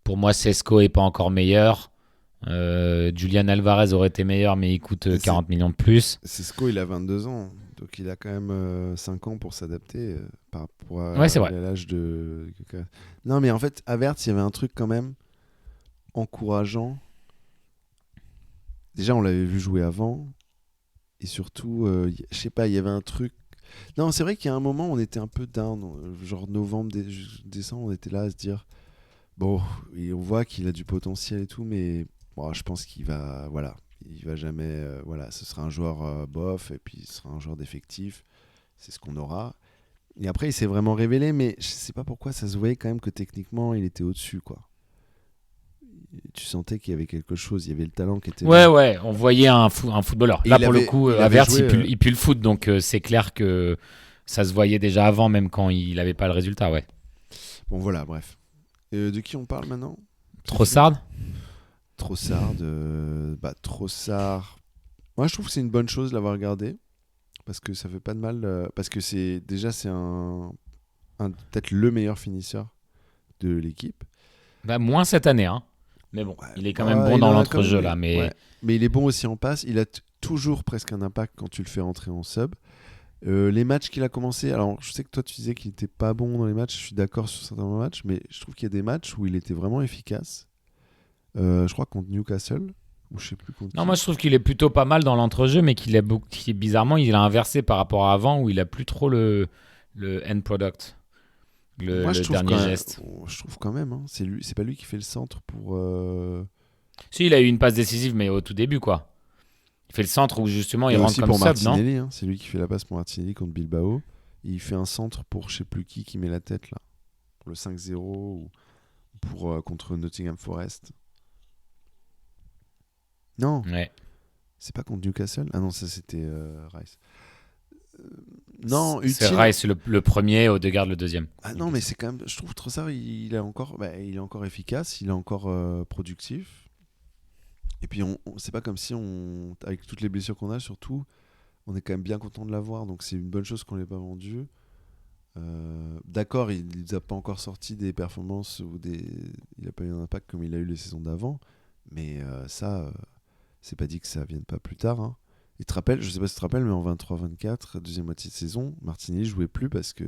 Pour moi, Sesko est pas encore meilleur. Julian Alvarez aurait été meilleur, mais il coûte 40 millions de plus. Sesko, il a 22 ans, donc il a quand même 5 ans pour s'adapter par rapport Ouais, c'est vrai. à l'âge de... Non, mais en fait, Havertz, il y avait un truc quand même encourageant. Déjà, on l'avait vu jouer avant. Et surtout, je sais pas, il y avait un truc... Non, c'est vrai qu'il y a un moment, on était un peu down. Genre novembre, décembre, on était là à se dire... Bon, et on voit qu'il a du potentiel et tout, mais bon, je pense qu'il va... Voilà, il va jamais... voilà, ce sera un joueur bof, et puis ce sera un joueur d'effectif. C'est ce qu'on aura. Et après, il s'est vraiment révélé, mais je sais pas pourquoi, ça se voyait quand même que techniquement, il était au-dessus, quoi. Tu sentais qu'il y avait quelque chose, il y avait le talent qui était là. Ouais, on voyait un footballeur. Et Là, il pour avait- le coup, il avait Havertz, joué, il pue le foot, donc c'est clair que ça se voyait déjà avant, même quand il n'avait pas le résultat, ouais. Bon, voilà, bref. De qui on parle maintenant? Trossard. Trossard. Moi, je trouve que c'est une bonne chose de l'avoir regardé. Parce que ça fait pas de mal. Parce que c'est peut-être le meilleur finisseur de l'équipe. Bah, moins cette année, hein. Mais bon, Ouais, il est quand même bon il dans en a l'entrejeu, quand même- là. Mais ouais. Mais il est bon aussi en passe. Il a toujours presque un impact quand tu le fais rentrer en sub. Les matchs qu'il a commencé, alors je sais que toi tu disais qu'il était pas bon dans les matchs, je suis d'accord sur certains matchs, mais je trouve qu'il y a des matchs où il était vraiment efficace. Je crois contre Newcastle, ou je sais plus contre non, qui. moi, je trouve qu'il est plutôt pas mal dans l'entrejeu, mais bizarrement, il a inversé par rapport à avant, où il a plus trop le end product, Moi, le dernier geste. je trouve quand même, hein, c'est pas lui qui fait le centre pour. Si, il a eu une passe décisive, mais au tout début, quoi. Il fait le centre où justement il Et rentre aussi comme pour sub, non? Martinelli, hein, c'est lui qui fait la passe pour Martinelli contre Bilbao. Il fait un centre pour je sais plus qui met la tête là, pour le 5-0 ou pour contre Nottingham Forest. Non, Ouais. c'est pas contre Newcastle. Ah non, ça c'était Rice. Non, C'est utile. Rice le premier, Odegaard le deuxième. Ah non, mais c'est quand même. Je trouve Trossard, il est encore efficace, il est encore productif. Et puis c'est pas comme si avec toutes les blessures qu'on a, surtout, on est quand même bien content de l'avoir. Donc c'est une bonne chose qu'on l'ait pas vendu. D'accord, il nous a pas encore sorti des performances il a pas eu un impact comme il a eu les saisons d'avant. Mais c'est pas dit que ça vienne pas plus tard, hein. Et te rappelles, je sais pas si tu te rappelles, mais en 23-24, deuxième moitié de saison, Martinelli jouait plus parce que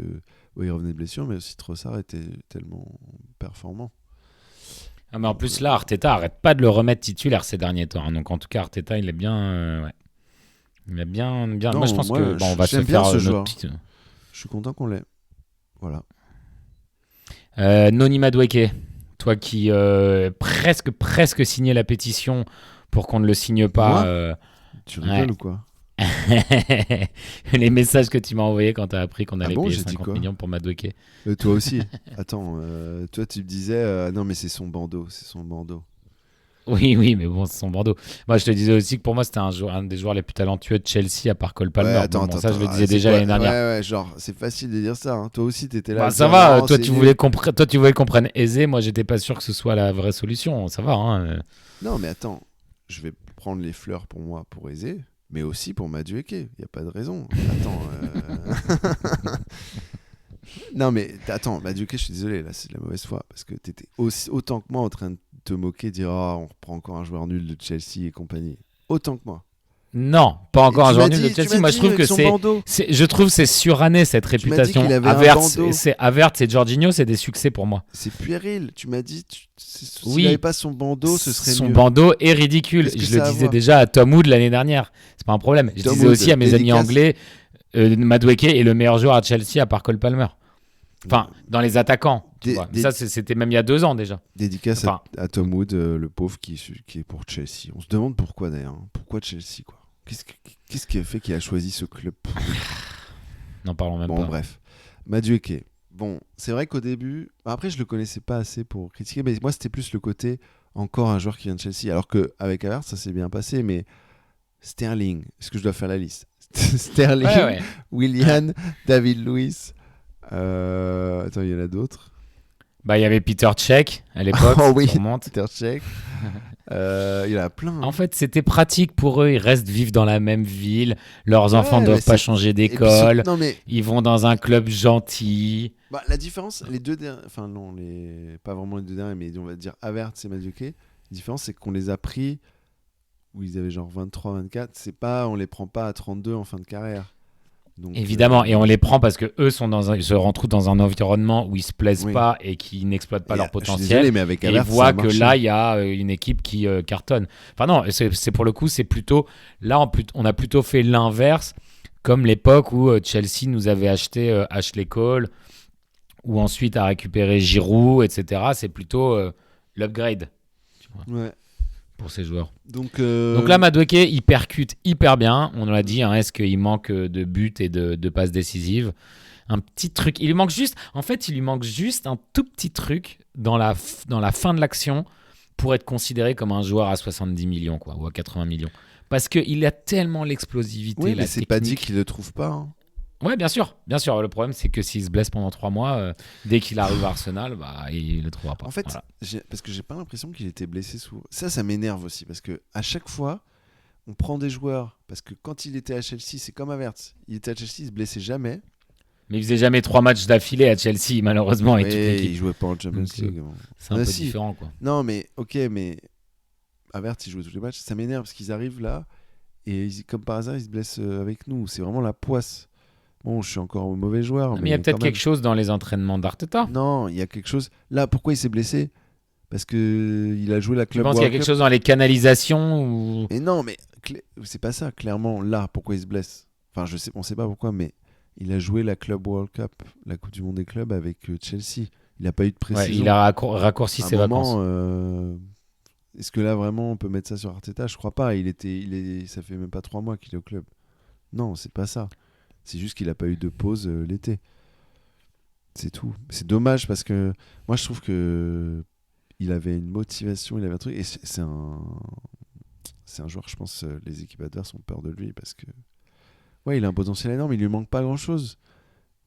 il revenait de blessure, mais aussi Trossard était tellement performant. Ah, mais en plus là, Arteta arrête pas de le remettre titulaire ces derniers temps, hein. Donc en tout cas, Arteta, il est bien. Ouais. Il est bien. Non, moi, je pense que on va se j'aime bien faire ce notre joueur. petite. Je suis content qu'on l'ait. Voilà. Noni Madueke, toi qui presque signé la pétition pour qu'on ne le signe pas. Moi Tu rigoles ou quoi? Les messages que tu m'as envoyés quand tu as appris qu'on Ah allait bon, payer j'ai dit 50 quoi? millions pour Madueke. Toi aussi. Attends, toi tu me disais non mais c'est son bandeau, c'est son bandeau. Oui, mais bon, c'est son Bordeaux. Moi, je te disais aussi que pour moi, c'était un des joueurs les plus talentueux de Chelsea à part Cole Palmer. Ouais, attends, ça, je le disais c'est déjà quoi? l'année dernière. Ouais, genre c'est facile de dire ça, hein. Toi aussi t'étais là. Bah, à ça dire, va, non, toi c'est tu, nul. voulais toi tu voulais qu'on prenne aisé, moi j'étais pas sûr que ce soit la vraie solution, ça va. Hein. Non mais attends, je vais prendre les fleurs pour moi pour Eze, mais aussi pour Madueke, il y a pas de raison. Attends. Non mais attends, Madueke, je suis désolé, là c'est de la mauvaise foi parce que t'étais autant que moi en train de te moquer, dire on reprend encore un joueur nul de Chelsea et compagnie. Autant que moi. Non, pas encore Et un tu joueur m'as nul de dit- tu Chelsea. m'as Moi dit je trouve avec que son bandeau. je trouve que c'est suranné cette Tu m'as dit réputation. qu'il avait un bandeau. Havertz et Jorginho, c'est des succès pour moi. C'est puéril. Tu m'as dit, s'il Oui. n'avait pas son bandeau, ce serait Son mieux. bandeau est ridicule. Qu'est-ce que Je ça le a à disais voir déjà à Tom Wood l'année dernière. C'est pas un problème. Je Tom disais Wood, aussi à mes amis dédicace. anglais, Madueke est le meilleur joueur à Chelsea à part Cole Palmer. Enfin, dans les attaquants. Tu vois. Mais ça, c'était même il y a 2 ans déjà. Dédicace Enfin, à Tom Wood, le pauvre qui est pour Chelsea. On se demande pourquoi d'ailleurs. Hein. Pourquoi Chelsea quoi? Qu'est-ce qui a fait qu'il a choisi ce club pourri? n'en parlons même Bon, pas. bref. Madueke. Bon, c'est vrai qu'au début, après je le connaissais pas assez pour critiquer, mais moi c'était plus le côté encore un joueur qui vient de Chelsea. Alors qu'avec Havertz, ça s'est bien passé, mais Sterling, est-ce que je dois faire la liste? Sterling, Ouais. Willian, David Luiz. Attends, il y en a d'autres. Bah, il y avait Peter Cech à l'époque. Oh oui. si on remonte. Peter Cech. Il y en a plein. En fait, c'était pratique pour eux. Ils restent vivre dans la même ville. Leurs enfants ne doivent pas changer d'école. Non, mais... Ils vont dans un club gentil. Bah, la différence, les deux derniers... Enfin, non, pas vraiment les deux derniers, mais on va dire Havertz et Madueke. La différence, c'est qu'on les a pris où ils avaient genre 23, 24. C'est pas... On les prend pas à 32 en fin de carrière. Donc, évidemment, et on les prend parce que eux ils se retrouvent dans un environnement où ils se plaisent pas et qui n'exploitent pas leur potentiel. Je suis désolé, mais avec Havertz, et ils voient que là, il y a une équipe qui cartonne. Enfin non, c'est pour le coup, c'est plutôt là, on a plutôt fait l'inverse, comme l'époque où Chelsea nous avait acheté Ashley Cole, ou ensuite a récupéré Giroud, etc. C'est plutôt l'upgrade. Tu vois. Ouais. Pour ces joueurs. Donc là, Madueke, il percute hyper bien. On l'a dit, est-ce qu'il manque de buts et de passes décisives? Un petit truc. Il lui manque juste un tout petit truc dans la fin de l'action pour être considéré comme un joueur à 70 millions quoi, ou à 80 millions. Parce qu'il a tellement l'explosivité. Oui, mais c'est technique. pas dit qu'il le trouve pas. Hein. Ouais, bien sûr. Le problème, c'est que s'il se blesse pendant 3 mois, dès qu'il arrive à Arsenal, il le trouvera pas. En fait, voilà. parce que j'ai pas l'impression qu'il était blessé souvent. Ça m'énerve aussi parce que à chaque fois, on prend des joueurs parce que quand il était à Chelsea, c'est comme Havertz. Il était à Chelsea, il se blessait jamais. Mais il faisait jamais 3 matchs d'affilée à Chelsea, malheureusement. Et il jouait pas en Champions League. C'est un peu différent, quoi. Non, mais ok, mais Havertz, il jouait tous les matchs. Ça m'énerve parce qu'ils arrivent là et comme par hasard, ils se blessent avec nous. C'est vraiment la poisse. Bon, je suis encore un mauvais joueur. Mais il y a peut-être quelque chose dans les entraînements d'Arteta. Non, il y a quelque chose. Là, pourquoi il s'est blessé? Parce qu'il a joué la Club World Cup. Tu penses qu'il y a quelque chose dans les canalisations ou... Et non, mais c'est pas ça. Clairement, là, pourquoi il se blesse? Enfin, on sait pas pourquoi, mais il a joué la Club World Cup, la Coupe du Monde des clubs avec Chelsea. Il n'a pas eu de précision. Ouais, il a raccourci ses vacances. Est-ce que là, vraiment, on peut mettre ça sur Arteta? Je crois pas. Ça fait même pas 3 mois qu'il est au club. Non, c'est pas ça. C'est juste qu'il n'a pas eu de pause l'été. C'est tout. C'est dommage parce que moi, je trouve que il avait une motivation, il avait un truc. Et c'est un joueur, je pense, les équipes adverses ont peur de lui parce que ouais, il a un potentiel énorme, il lui manque pas grand-chose.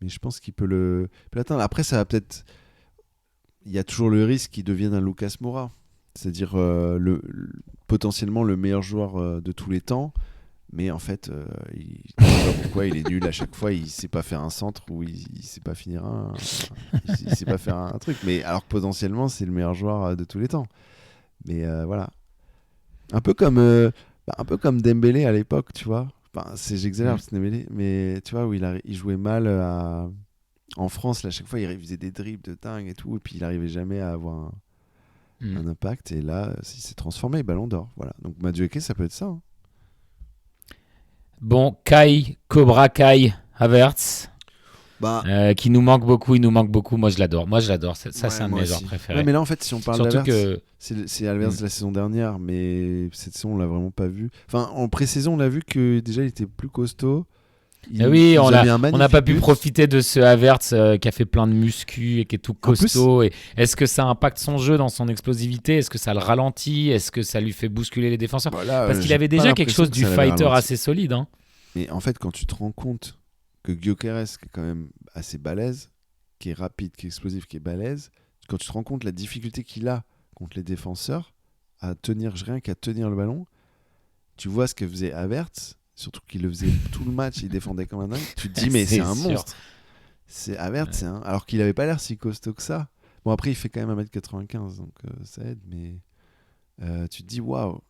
Mais je pense qu'il peut l'atteindre. Après, ça va peut-être... Il y a toujours le risque qu'il devienne un Lucas Moura. C'est-à-dire potentiellement le meilleur joueur de tous les temps. Mais en fait, je ne sais pas pourquoi il est nul à chaque fois. Il ne sait pas faire un centre ou il ne sait pas finir il ne sait pas faire un truc. Mais alors que potentiellement, c'est le meilleur joueur de tous les temps. Mais voilà. Un peu comme Dembélé à l'époque, tu vois. Enfin, j'exagère, c'est Dembélé. Mais tu vois, où il jouait mal en France. Là, à chaque fois, il faisait des dribbles de dingue et tout. Et puis, il n'arrivait jamais à avoir un impact. Et là, il s'est transformé, Ballon d'Or. Voilà. Donc, Madueke, ça peut être ça. Hein. Bon, Cobra Kai Havertz, qui nous manque beaucoup. Moi, je l'adore. Ça, c'est un de mes joueurs préférés. Ouais, mais là, en fait, si on parle d'Havertz, c'est Havertz de la saison dernière, mais cette saison, on l'a vraiment pas vu. Enfin, en pré-saison, on a vu que déjà, il était plus costaud. On n'a pas pu profiter de ce Havertz qui a fait plein de muscu et qui est tout costaud. Et est-ce que ça impacte son jeu dans son explosivité? Est-ce que ça le ralentit? Est-ce que ça lui fait bousculer les défenseurs? Parce qu'il avait déjà quelque chose du fighter assez solide. Hein. Mais en fait, quand tu te rends compte que Gyökeres, qui est quand même assez balèze, qui est rapide, qui est explosif, qui est balèze, quand tu te rends compte la difficulté qu'il a contre les défenseurs à tenir, rien qu'à tenir le ballon, tu vois ce que faisait Havertz. Surtout qu'il le faisait tout le match, il défendait comme un dingue. Tu te dis, mais c'est un monstre. C'est Havertz, alors qu'il avait pas l'air si costaud que ça. Bon, après, il fait quand même 1m95, donc ça aide, mais tu te dis, waouh.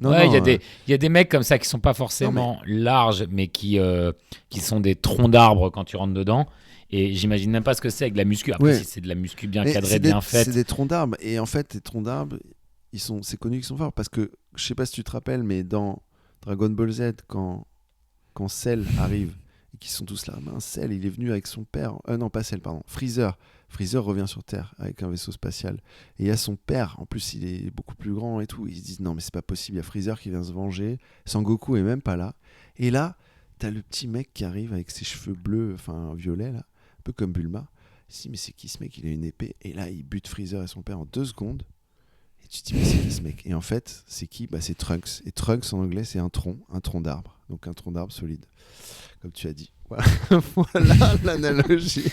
Il y a des mecs comme ça qui sont pas forcément larges, mais qui sont des troncs d'arbres quand tu rentres dedans. Et j'imagine même pas ce que c'est avec de la muscu. Après, si c'est de la muscu bien cadrée, bien faite. C'est des troncs d'arbres. Et en fait, les troncs d'arbres, c'est connu qu'ils sont forts. Parce que, je sais pas si tu te rappelles, mais dans Dragon Ball Z, quand Cell arrive et qu'ils sont tous là, Cell, il est venu avec son père. Non, pas Cell, pardon. Freezer revient sur Terre avec un vaisseau spatial. Et il y a son père, en plus, il est beaucoup plus grand et tout. Ils se disent, non, mais c'est pas possible. Il y a Freezer qui vient se venger. Sangoku est même pas là. Et là, t'as le petit mec qui arrive avec ses cheveux bleus, enfin violets, là, un peu comme Bulma. Il se dit, mais c'est qui ce mec? Il a une épée. Et là, il bute Freezer et son père en 2 secondes. Tu te dis, mais c'est qui ce mec? Et en fait, c'est qui? C'est Trunks. Et Trunks, en anglais, c'est un tronc d'arbre. Donc un tronc d'arbre solide, comme tu as dit. Voilà l'analogie.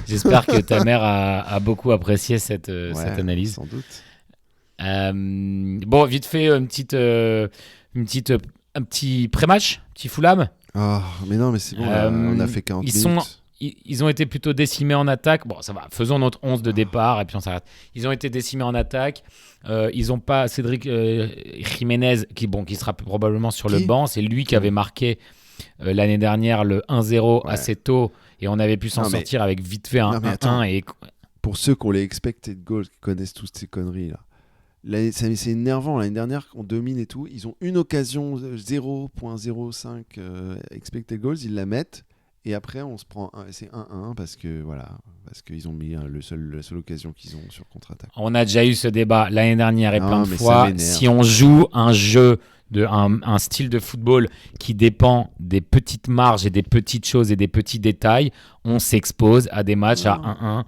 J'espère que ta mère a beaucoup apprécié cette analyse. Sans doute. Bon, vite fait, un petit pré-match, petit Fulham. Ah, mais non, mais c'est bon, là, on a fait 40 minutes. Ils ont été plutôt décimés en attaque. Bon, ça va, faisons notre 11 de départ et puis on s'arrête. Ils ont été décimés en attaque. Ils n'ont pas Cédric Jiménez, qui sera probablement sur le banc. C'est lui qui avait marqué l'année dernière le 1-0 assez tôt et on avait pu s'en sortir avec vite fait un 1-1. Et... Pour ceux qui ont les expected goals, qui connaissent toutes ces conneries là. C'est énervant. L'année dernière, on domine et tout. Ils ont une occasion 0.05 expected goals, ils la mettent. Et après, on se prend c'est 1-1 parce qu'ils ont mis la seule occasion qu'ils ont sur contre-attaque. On a déjà eu ce débat l'année dernière et plein de fois. Si on joue un jeu, un style de football qui dépend des petites marges et des petites choses et des petits détails, on s'expose à des matchs à 1-1.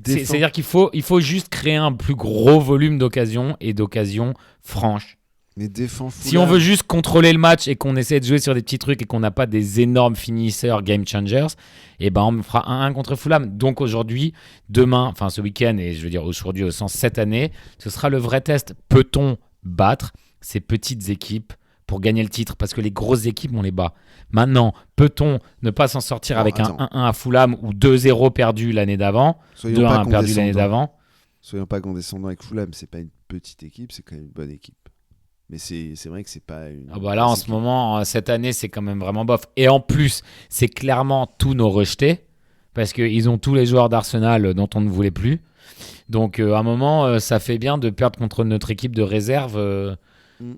C'est-à-dire qu'il faut juste créer un plus gros volume d'occasions et d'occasions franches. Mais si on veut juste contrôler le match et qu'on essaie de jouer sur des petits trucs et qu'on n'a pas des énormes finisseurs game changers, et ben on fera 1-1 contre Fulham. Donc aujourd'hui, demain, enfin ce week-end et je veux dire aujourd'hui au sens cette année, ce sera le vrai test. Peut-on battre ces petites équipes pour gagner le titre? Parce que les grosses équipes, on les bat. Maintenant, peut-on ne pas s'en sortir avec un 1-1 à Fulham ou 2-0 perdu l'année d'avant, 2-1 perdu l'année d'avant? Soyons pas condescendants avec Fulham, c'est pas une petite équipe, c'est quand même une bonne équipe. Mais c'est vrai que c'est pas une... là, en ce moment, cette année, c'est quand même vraiment bof. Et en plus, c'est clairement tous nos rejetés, parce qu'ils ont tous les joueurs d'Arsenal dont on ne voulait plus. Donc, à un moment, ça fait bien de perdre contre notre équipe de réserve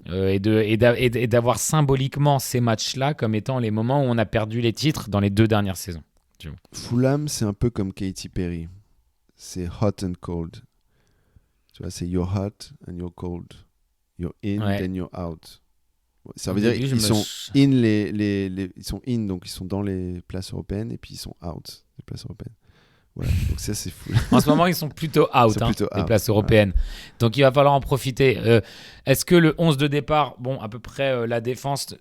et d'avoir symboliquement ces matchs-là comme étant les moments où on a perdu les titres dans les 2 dernières saisons. Fulham, c'est un peu comme Katy Perry. C'est hot and cold. Tu vois, c'est you're hot and you're cold. You're in, then you're out. Ça veut dire qu'ils sont in, ils sont in, donc ils sont dans les places européennes, et puis ils sont out des places européennes. Voilà, donc ça c'est fou. En ce moment, ils sont plutôt out, des places européennes. Ouais. Donc il va falloir en profiter. Est-ce que le 11 de départ, à peu près la défense,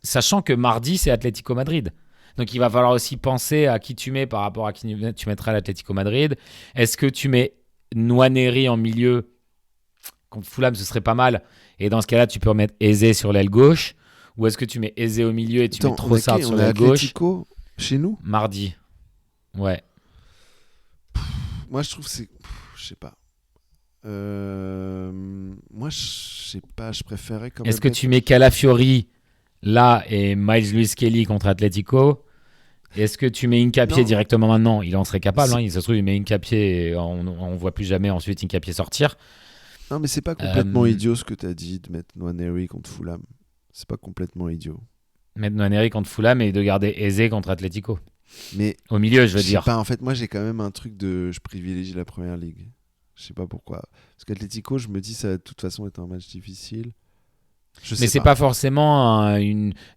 sachant que mardi, c'est Atlético Madrid. Donc il va falloir aussi penser à qui tu mets par rapport à qui tu mettras l'Atlético Madrid. Est-ce que tu mets Nwaneri en milieu? Contre Fulham, ce serait pas mal. Et dans ce cas-là, tu peux remettre Eze sur l'aile gauche. Ou est-ce que tu mets Eze au milieu et tu mets Trossard sur l'aile gauche? Atlético chez nous mardi. Ouais. Moi, je trouve que c'est... Je sais pas. Moi, je sais pas. Je préférais quand même... Est-ce que tu mets Calafiori là et Miles Lewis-Kelly contre Atlético? Est-ce que tu mets Hincapié directement maintenant? Il en serait capable. Ça se trouve, il met Hincapié et on voit plus jamais ensuite Hincapié sortir. Non, mais c'est pas complètement idiot ce que tu as dit de mettre Nwaneri contre Fulham. C'est pas complètement idiot. Mettre Nwaneri contre Fulham et de garder Eze contre Atlético. Mais au milieu, je veux dire. Pas, en fait, moi j'ai quand même un truc de. Je privilégie la première ligue. Je sais pas pourquoi. Parce qu'Atlético, je me dis ça va de toute façon être un match difficile. Mais c'est pas forcément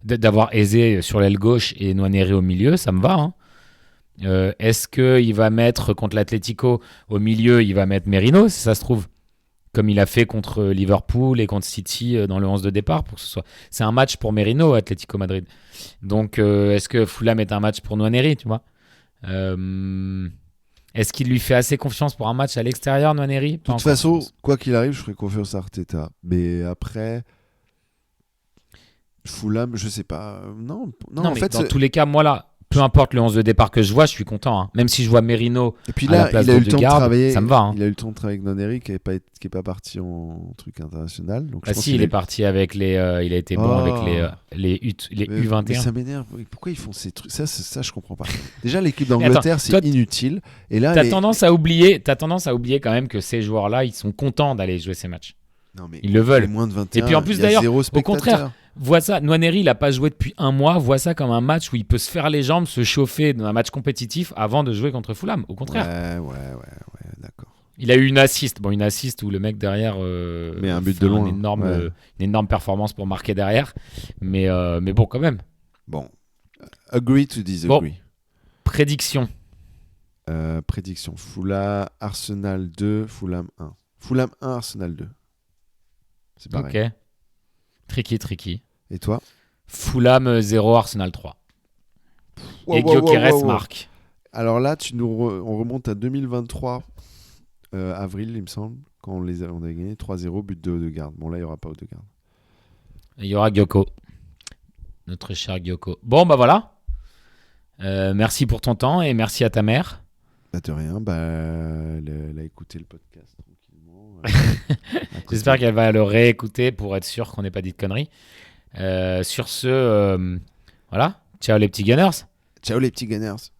d'avoir Eze sur l'aile gauche et Nwaneri au milieu, ça me va. Hein. Est-ce qu'il va mettre contre l'Atlético au milieu, il va mettre Merino, si ça se trouve? Comme il a fait contre Liverpool et contre City dans le 11 de départ, pour que ce soit. C'est un match pour Merino, Atlético Madrid. Donc, est-ce que Fulham est un match pour Nwaneri, tu vois? Est-ce qu'il lui fait assez confiance pour un match à l'extérieur, Nwaneri? De toute façon, quoi qu'il arrive, je ferai confiance à Arteta. Mais après, Fulham, je sais pas. Non, en fait, dans tous les cas, moi là, peu importe le 11 de départ que je vois, je suis content. Hein. Même si je vois Merino et puis là, à la place de Garde, ça me va. Hein. Il a eu le temps de travailler avec Nwaneri qui est pas parti en truc international. Donc il est parti avec les. Il a été bon avec les U21. Mais ça m'énerve. Pourquoi ils font ces trucs? Ça, je comprends pas. Déjà, l'équipe d'Angleterre, c'est inutile. Et là, t'as tendance à oublier quand même que ces joueurs-là, ils sont contents d'aller jouer ces matchs. Non, mais ils le veulent. Moins de 21, et puis en plus d'ailleurs, au contraire. Vois ça, Nwaneri, il n'a pas joué depuis un mois. Vois ça comme un match où il peut se faire les jambes, se chauffer dans un match compétitif avant de jouer contre Fulham. Au contraire. Ouais, d'accord. Il a eu une assist. Une assist où le mec derrière mais un but de loin. Une énorme performance pour marquer derrière. Mais bon, quand même. Bon. Agree to disagree. Bon. Prédiction. Fulham, Arsenal 2, Fulham 1. Fulham 1, Arsenal 2. C'est pareil. Ok. Tricky. Et toi? Fulham 0, Arsenal 3. Et Gyökeres marque. Alors là, on remonte à 2023, avril, il me semble, quand on avait gagné 3-0, but de Odegaard. Bon, là, il n'y aura pas Odegaard. Il y aura Gyoko. Notre cher Gyoko. Bon, bah voilà. Merci pour ton temps et merci à ta mère. Bah, de rien, elle a écouté le podcast tranquillement. J'espère qu'elle va le réécouter pour être sûr qu'on n'ait pas dit de conneries. Sur ce, voilà. Ciao les petits Gunners. Ciao les petits Gunners.